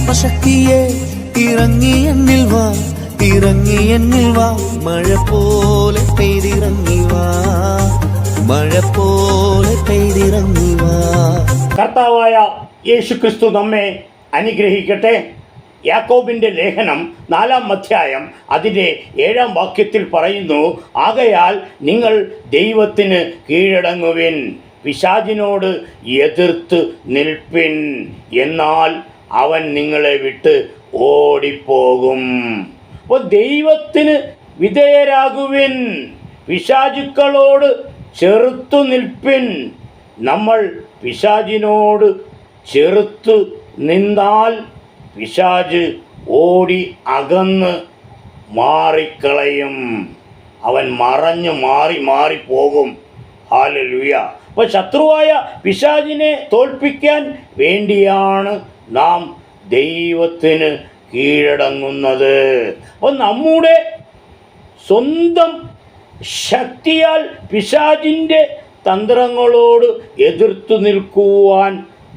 ആത്മശക്തിയെ ഇറങ്ങി എന്നിൽ വാ, ഇറങ്ങി എന്നിൽ വാ, മഴ പോലെ പെയ്തിറങ്ങി വാ, മഴ പോലെ പെയ്തിറങ്ങി വാ. കർത്താവായ യേശുക്രിസ്തു നമ്മെ അനുഗ്രഹിക്കട്ടെ. യാക്കോബിന്റെ ലേഖനം 4-ാം അധ്യായം അതിൻ്റെ 7-ാം വാക്യത്തിൽ പറയുന്നു, ആകയാൽ നിങ്ങൾ ദൈവത്തിന് കീഴടങ്ങുവിൻ, പിശാചിനോട് എതിർത്ത് നിൽപ്പിൻ, എന്നാൽ അവൻ നിങ്ങളെ വിട്ട് ഓടിപ്പോകും. അപ്പോൾ ദൈവത്തിന് വിധേയരാകുവിൻ, പിശാചുക്കളോട് ചെറുത്തു നിൽപ്പിൻ. നമ്മൾ പിശാചിനോട് ചെറുത്തു നിന്നാൽ പിശാച് ഓടി അകന്ന് മാറിക്കളയും, അവൻ മറഞ്ഞു മാറിപ്പോകും. ഹല്ലേലൂയ. അപ്പോൾ ശത്രുവായ പിശാചിനെ തോൽപ്പിക്കാൻ വേണ്ടിയാണ് നാം ദൈവത്തിന് കീഴടങ്ങുന്നത്. അപ്പോൾ നമ്മുടെ സ്വന്തം ശക്തിയാൽ പിശാചിൻ്റെ തന്ത്രങ്ങളോട് എതിർത്തു നിൽക്കുവാൻ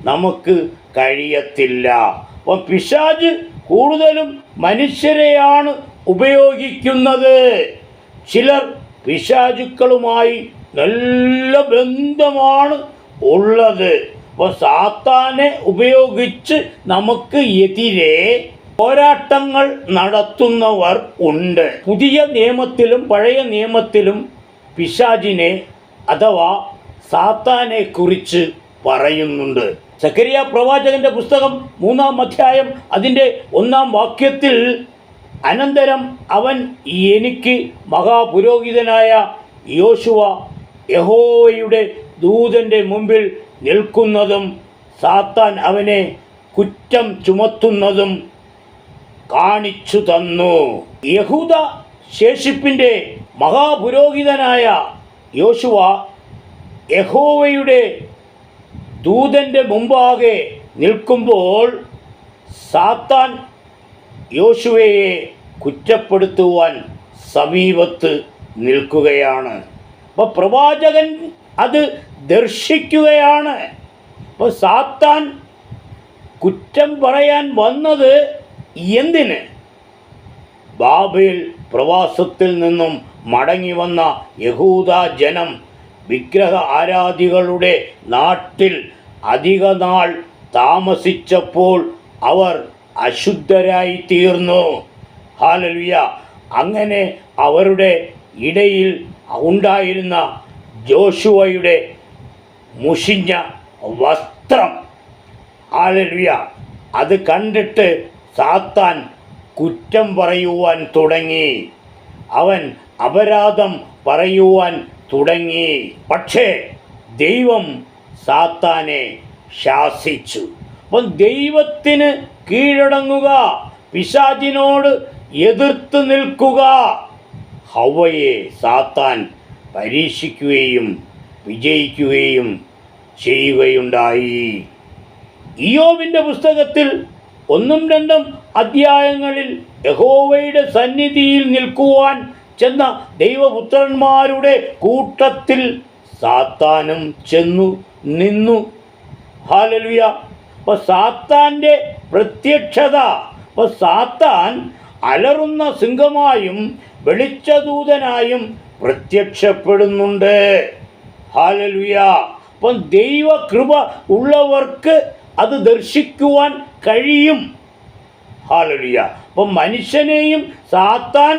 നമുക്ക് കഴിയത്തില്ല. അപ്പോൾ പിശാച് കൂടുതലും മനുഷ്യരെയാണ് ഉപയോഗിക്കുന്നത്. ചിലർ പിശാചുക്കളുമായി നല്ല ബന്ധമാണ് ഉള്ളത്. അപ്പോൾ സാത്താനെ ഉപയോഗിച്ച് നമുക്ക് എതിരെ പോരാട്ടങ്ങൾ നടത്തുന്നവർ ഉണ്ട്. പുതിയ നിയമത്തിലും പഴയ നിയമത്തിലും പിശാചിനെ അഥവാ സാത്താനെ കുറിച്ച് പറയുന്നുണ്ട്. സക്കറിയ പ്രവാചകന്റെ പുസ്തകം 3-ാം അധ്യായം അതിൻ്റെ 1-ാം വാക്യത്തിൽ, അനന്തരം അവൻ എനിക്ക് മഹാപുരോഹിതനായ യോശുവ യഹോവയുടെ ദൂതൻ്റെ മുമ്പിൽ നിൽക്കുന്നതും സാത്താൻ അവനെ കുറ്റം ചുമത്തുന്നതും കാണിച്ചു തന്നു. യഹൂദ ശേഷിപ്പിൻ്റെ മഹാപുരോഹിതനായ യോശുവ യഹോവയുടെ ദൂതൻ്റെ മുമ്പാകെ നിൽക്കുമ്പോൾ സാത്താൻ യോശുവയെ കുറ്റപ്പെടുത്തുവാൻ സമീപത്ത് നിൽക്കുകയാണ്. അപ്പോൾ പ്രവാചകൻ അത് ദർശിക്കുകയാണ്. അപ്പോൾ സാത്താൻ കുറ്റം പറയാൻ വന്നത് എന്തിന്? ബാബേൽ പ്രവാസത്തിൽ നിന്നും മടങ്ങി വന്ന യഹൂദ ജനം വിഗ്രഹ ആരാധികളുടെ നാട്ടിൽ അധിക നാൾ താമസിച്ചപ്പോൾ അവർ അശുദ്ധരായി തീർന്നു. ഹല്ലേലൂയ. അങ്ങനെ അവരുടെ ഇടയിൽ ഉണ്ടായിരുന്ന ജോഷുവയുടെ മുഷിഞ്ഞ വസ്ത്രം, ഹല്ലേലൂയ, അത് കണ്ടിട്ട് സാത്താൻ കുറ്റം പറയുവാൻ തുടങ്ങി. അവൻ അപരാധം പറയുവാൻ തുടങ്ങി. പക്ഷേ ദൈവം സാത്താനെ ശാസിച്ചു. അപ്പം ദൈവത്തിന് കീഴടങ്ങുക, പിശാചിനോട് എതിർത്ത് നിൽക്കുക. ഹവ്വയെ സാത്താൻ പരീക്ഷിക്കുകയും വിജയിക്കുകയും ചെയ്യുകയുണ്ടായി. ഇയ്യോബിൻ്റെ പുസ്തകത്തിൽ 1-2 അധ്യായങ്ങളിൽ യഹോവയുടെ സന്നിധിയിൽ നിൽക്കുവാൻ ചെന്ന ദൈവപുത്രന്മാരുടെ കൂട്ടത്തിൽ സാത്താനും ചെന്നു നിന്നു. ഹല്ലേലൂയ. അപ്പോൾ സാത്താൻ്റെ പ്രത്യക്ഷത, അപ്പോൾ സാത്താൻ അലറുന്ന സിംഹമായും വെളിച്ചദൂതനായും പ്രത്യക്ഷപ്പെടുന്നുണ്ട്. ഹല്ലേലൂയ. അപ്പം ദൈവകൃപ ഉള്ളവർക്ക് അത് ദർശിക്കുവാൻ കഴിയും. ഹല്ലേലൂയ. അപ്പം മനുഷ്യനെയും സാത്താൻ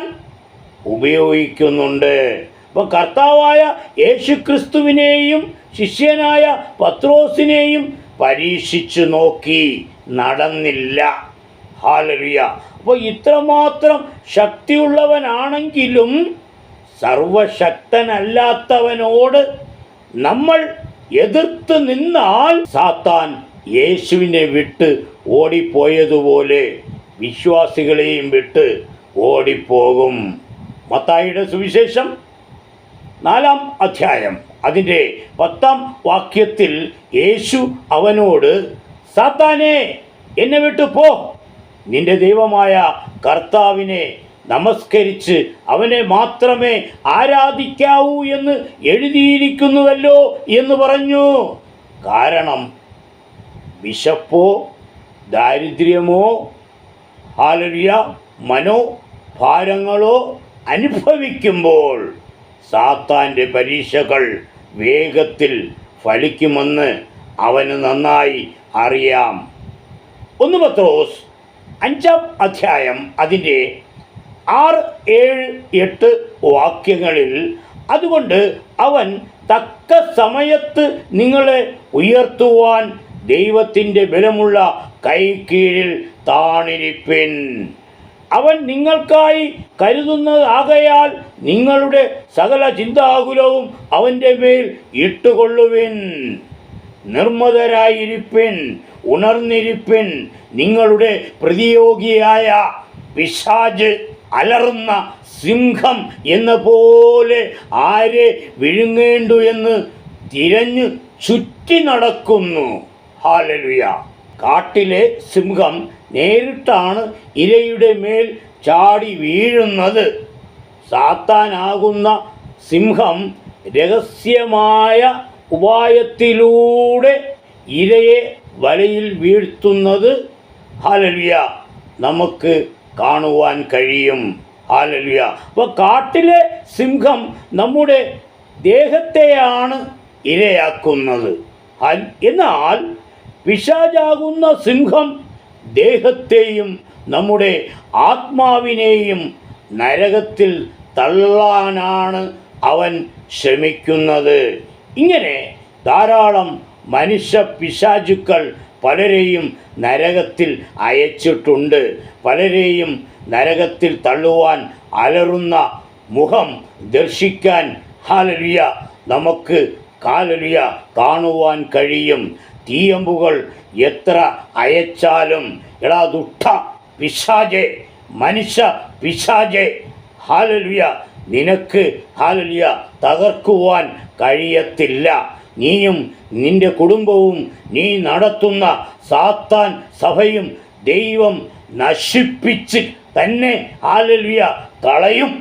ഉപയോഗിക്കുന്നുണ്ട്. അപ്പം കർത്താവായ യേശുക്രിസ്തുവിനെയും ശിഷ്യനായ പത്രോസിനെയും പരീക്ഷിച്ചു നോക്കി, നടന്നില്ല. ഹല്ലേലൂയ. അപ്പോൾ ഇത്രമാത്രം ശക്തിയുള്ളവനാണെങ്കിലും സർവശക്തനല്ലാത്തവനോട് നമ്മൾ എതിർത്ത് നിന്നാൽ സാത്താൻ യേശുവിനെ വിട്ട് ഓടിപ്പോയതുപോലെ വിശ്വാസികളെയും വിട്ട് ഓടിപ്പോകും. മത്തായിയുടെ സുവിശേഷം 4-ാം അധ്യായം അതിൻ്റെ 10-ാം വാക്യത്തിൽ യേശു അവനോട്, സാത്താനെ, എന്നെ വിട്ടു പോ, നിന്റെ ദൈവമായ കർത്താവിനെ നമസ്കരിച്ച് അവനെ മാത്രമേ ആരാധിക്കാവൂ എന്ന് എഴുതിയിരിക്കുന്നുവല്ലോ എന്ന് പറഞ്ഞു. കാരണം വിശപ്പോ ദാരിദ്ര്യമോ ഹല്ലേലൂയ മനോഭാരങ്ങളോ അനുഭവിക്കുമ്പോൾ സാത്താൻ്റെ പരീക്ഷകൾ വേഗത്തിൽ ഫലിക്കുമെന്ന് അവന് നന്നായി അറിയാം. 1 പത്രോസ് 5-ാം അധ്യായം അതിൻ്റെ 6, 7, 8 വാക്യങ്ങളിൽ അതുകൊണ്ട് അവൻ തക്ക സമയത്ത് നിങ്ങളെ ഉയർത്തുവാൻ ദൈവത്തിൻ്റെ ബലമുള്ള കൈ കീഴിൽ താണിരിപ്പിൻ. അവൻ നിങ്ങൾക്കായി കരുതുന്നതാകയാൽ നിങ്ങളുടെ സകല ചിന്താകുലവും അവൻ്റെ മേൽ ഇട്ടുകൊള്ളുവിൻ. നിർമ്മതരായിരിപ്പിൻ, ഉണർന്നിരിപ്പിൻ. നിങ്ങളുടെ പ്രതിയോഗിയായ പിശാച് അലറുന്ന സിംഹം എന്ന പോലെ ആരെ വിഴുങ്ങേണ്ടു എന്ന് തിരഞ്ഞു ചുറ്റി നടക്കുന്നു. ഹല്ലേലൂയ. കാട്ടിലെ സിംഹം നേരിട്ടാണ് ഇരയുടെ മേൽ ചാടി വീഴുന്നത്. സാത്താനാകുന്ന സിംഹം രഹസ്യമായ ഉപായത്തിലൂടെ ഇരയെ വലയിൽ വീഴ്ത്തുന്നത് ഹല്ലേലൂയ നമുക്ക് കാണുവാൻ കഴിയും. ഹല്ലേലൂയ. അപ്പോൾ കാട്ടിലെ സിംഹം നമ്മുടെ ദേഹത്തെയാണ് ഇരയാക്കുന്നത്. എന്നാൽ പിശാചാകുന്ന സിംഹം ദേഹത്തെയും നമ്മുടെ ആത്മാവിനെയും നരകത്തിൽ തള്ളാനാണ് അവൻ ശ്രമിക്കുന്നത്. ഇങ്ങനെ ധാരാളം മനുഷ്യ പിശാചുക്കൾ പലരെയും നരകത്തിൽ അയച്ചിട്ടുണ്ട്. പലരെയും നരകത്തിൽ തള്ളുവാൻ അലറുന്ന മുഖം ദർശിക്കാൻ ഹല്ലേലൂയ നമുക്ക് ഹല്ലേലൂയ കാണുവാൻ കഴിയും. തീയമ്പുകൾ എത്ര അയച്ചാലും എടാ ദുഷ്ട പിശാചേ, മനുഷ്യ പിശാചേ, ഹല്ലേലൂയ നിനക്ക് ഹല്ലേലൂയ തകർക്കുവാൻ കഴിയത്തില്ല. നീയും നിന്റെ കുടുംബവും നീ നടത്തുന്ന സാത്താൻ സഭയും ദൈവം നശിപ്പിച്ച് തന്നെ ഹല്ലേലൂയ കളയും.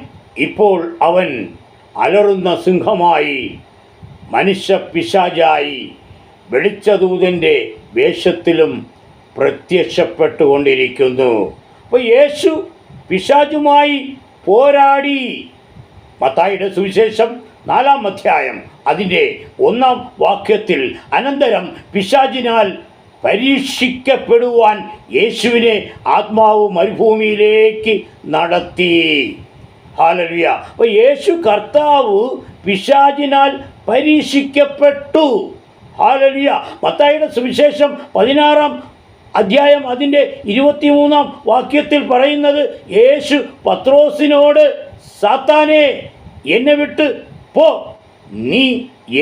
ഇപ്പോൾ അവൻ അലറുന്ന സിംഹമായി, മനുഷ്യ പിശാചായി, വെളിച്ചദൂതൻ്റെ വേഷത്തിലും പ്രത്യക്ഷപ്പെട്ടുകൊണ്ടിരിക്കുന്നു. അപ്പോൾ യേശു പിശാചുമായി പോരാടി. മത്തായിയുടെ സുവിശേഷം 4-ാം അധ്യായം അതിൻ്റെ 1-ാം വാക്യത്തിൽ അനന്തരം പിശാചിനാൽ പരീക്ഷിക്കപ്പെടുവാൻ യേശുവിനെ ആത്മാവ് മരുഭൂമിയിലേക്ക് നടത്തി. ഹല്ലേലൂയ. അപ്പോൾ യേശു കർത്താവ് പിശാചിനാൽ പരീക്ഷിക്കപ്പെട്ടു. ഹല്ലേലൂയ. മത്തായിയുടെ സുവിശേഷം 16-ാം അധ്യായം അതിൻ്റെ 23-ാം വാക്യത്തിൽ പറയുന്നത് യേശു പത്രോസിനോട് സാത്താനെ എന്നെ വിട്ട് പോ, നീ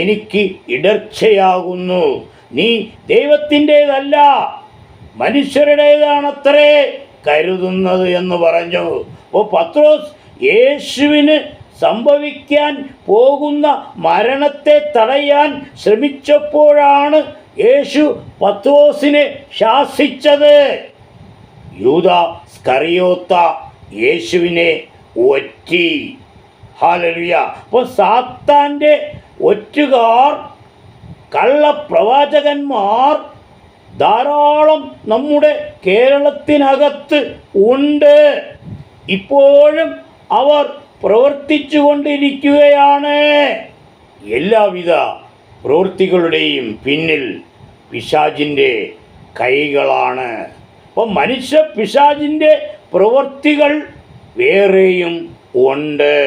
എനിക്ക് ഇടർച്ചയാകുന്നു, നീ ദൈവത്തിൻ്റേതല്ല മനുഷ്യരുടേതാണത്രേ കരുതുന്നത് എന്ന് പറഞ്ഞു. അപ്പോൾ പത്രോസ് യേശുവിന് സംഭവിക്കാൻ പോകുന്ന മരണത്തെ തടയാൻ ശ്രമിച്ചപ്പോഴാണ് യേശു പത്രോസിനെ ശാസിച്ചത്. യൂദാ സ്കറിയോത്ത യേശുവിനെ ഒറ്റി. ഹല്ലേലൂയ. അപ്പോൾ സാത്താൻ്റെ ഒറ്റുകാർ, കള്ളപ്രവാചകന്മാർ ധാരാളം നമ്മുടെ കേരളത്തിനകത്ത് ഉണ്ട്. ഇപ്പോഴും അവർ പ്രവർത്തിച്ചു കൊണ്ടിരിക്കുകയാണ്. എല്ലാവിധ പ്രവൃത്തികളുടെയും പിന്നിൽ പിശാചിൻ്റെ കൈകളാണ്. അപ്പം മനുഷ്യ പിശാചിൻ്റെ പ്രവൃത്തികൾ വേറെയും ഉണ്ട്.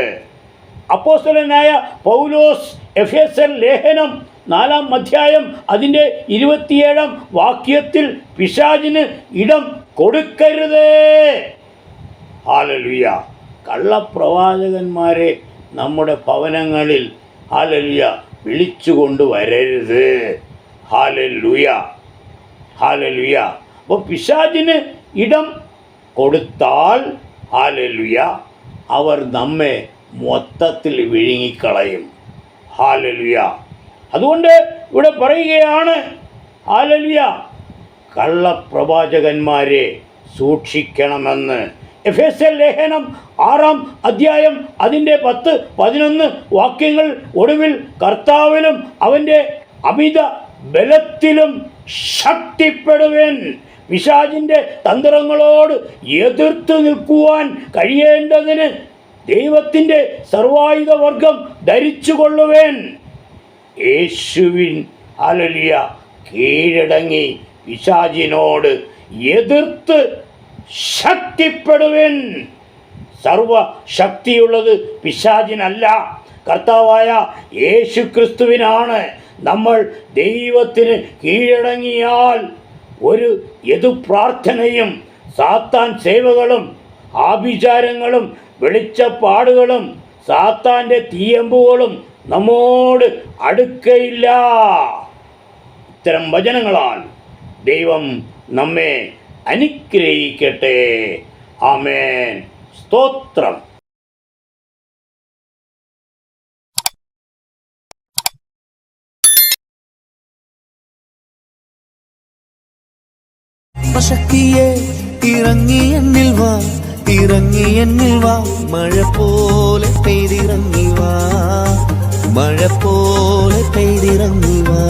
അപ്പോസ്തലനായ പൗലോസ് എഫേസ്യർ ലേഖനം 4-ാം അധ്യായം അതിൻ്റെ 27-ാം വാക്യത്തിൽ പിശാചിന് ഇടം കൊടുക്കരുത്. ഹല്ലേലൂയ. കള്ളപ്രവാചകന്മാരെ നമ്മുടെ ഭവനങ്ങളിൽ ഹല്ലേലൂയ വിളിച്ചുകൊണ്ട് വരരുത്. ഹല്ലേലൂയ. ഹല്ലേലൂയ. അപ്പോൾ പിശാചിന് ഇടം കൊടുത്താൽ ഹല്ലേലൂയ അവർ നമ്മെ മൊത്തത്തിൽ വിഴുങ്ങിക്കളയും. ഹല്ലേലൂയ. അതുകൊണ്ട് ഇവിടെ പറയുകയാണ് ഹല്ലേലൂയ കള്ളപ്രവാചകന്മാരെ സൂക്ഷിക്കണമെന്ന്. എഫേസ്യർ ലേഖനം 6-ാം അധ്യായം അതിൻ്റെ 10, 11 വാക്യങ്ങൾ ഒടുവിൽ കർത്താവിലും അവൻ്റെ അമിത ബലത്തിലും ശക്തിപ്പെടുവൻ. പിശാചിൻ്റെ തന്ത്രങ്ങളോട് എതിർത്ത് നിൽക്കുവാൻ കഴിയേണ്ടതിന് ദൈവത്തിൻ്റെ സർവായുധ വർഗം ധരിച്ചുകൊള്ളുവേൻ. യേശുവിൻ ഹല്ലേലൂയ കീഴടങ്ങി പിശാചിനോട് എതിർത്ത് ശക്തിപ്പെടുവൻ. സർവശക്തിയുള്ളത് പിശാചിനല്ല, കർത്താവായ യേശു ക്രിസ്തുവിനാണ്. നമ്മൾ ദൈവത്തിന് കീഴടങ്ങിയാൽ ഒരു എതിർപ്രാർത്ഥനയും സാത്താൻ സേവകളും ആഭിചാരങ്ങളും വെളിച്ചപ്പാടുകളും സാത്താൻ്റെ തീയമ്പുകളും നമ്മോട് അടുക്കയില്ല. ഇത്തരം വചനങ്ങളാൽ ദൈവം നമ്മെ അനുഗ്രഹിക്കട്ടെ. ആമേൻ. സ്തോത്രം. ശക്തിയെ ഇറങ്ങി എന്നിൽ വാ, ഇറങ്ങി എന്നിൽ വാ, മഴ പോലെ പെയ്തിറങ്ങി വാ, മഴ പോലെ പെയ്തിറങ്ങി വാ.